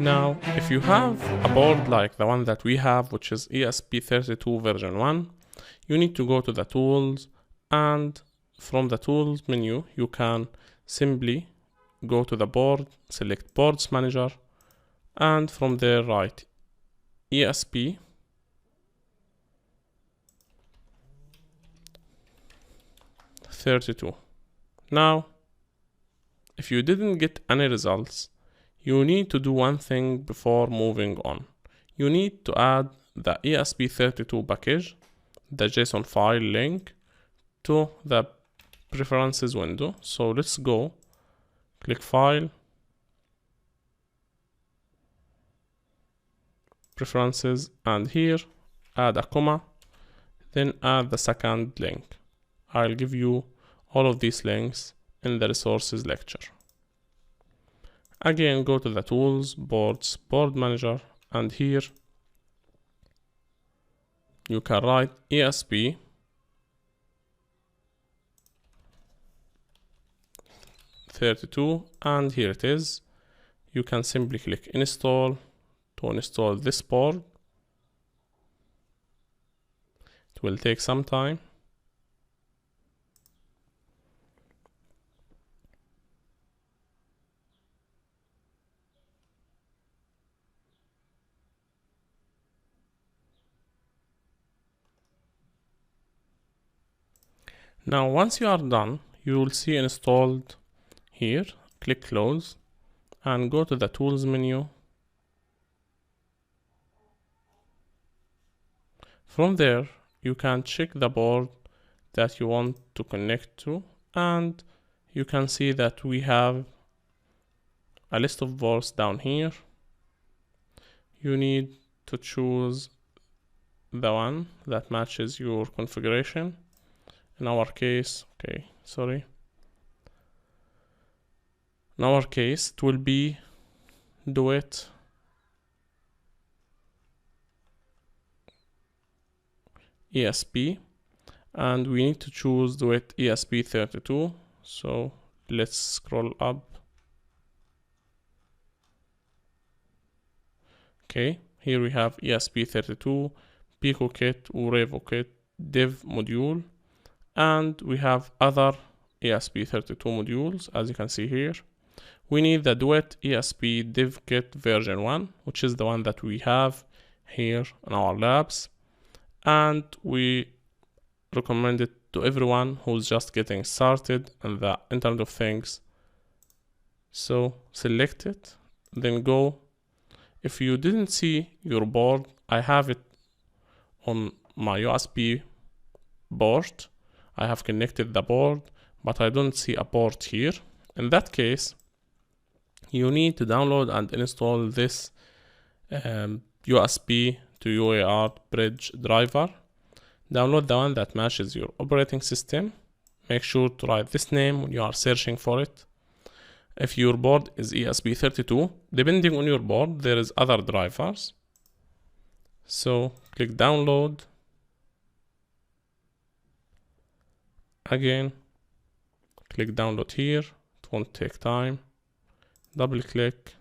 Now, if you have a board like the one that we have, which is ESP32 version 1, you need to go to the tools, and from the tools menu, you can simply go to the board, select boards manager, and from there write ESP32. Now, if you didn't get any results, you need to do one thing before moving on. You need to add the ESP32 package, the JSON file link, to the preferences window. So let's go, click File, Preferences, and here add a comma, then add the second link. I'll give you all of these links in the resources lecture. Again, go to the tools, boards, board manager, and here you can write ESP32, and here it is. You can simply click install to install this board. It will take some time. Now, once you are done, you will see installed here. Click close and go to the tools menu. From there, you can check the board that you want to connect to, and you can see that we have a list of boards down here. You need to choose the one that matches your configuration. In our case, in our case, it will be Duet ESP, and we need to choose Duet ESP32. So let's scroll up. Okay, here we have ESP32, PicoKit, URevoKit, Dev module, and we have other ESP32 modules, as you can see here. We need the Duet ESP Dev Kit version 1, which is the one that we have here in our labs, and we recommend it to everyone who's just getting started in the Internet of Things. So select it, then go. If you didn't see your board, I have it on my USB board. I have connected the board, but I don't see a port here. In that case, you need to download and install this USB to UART bridge driver. Download the one that matches your operating system. Make sure to write this name when you are searching for it. If your board is ESP32, depending on your board, there is other drivers. So click download. Again, click download here. It won't take time. Double click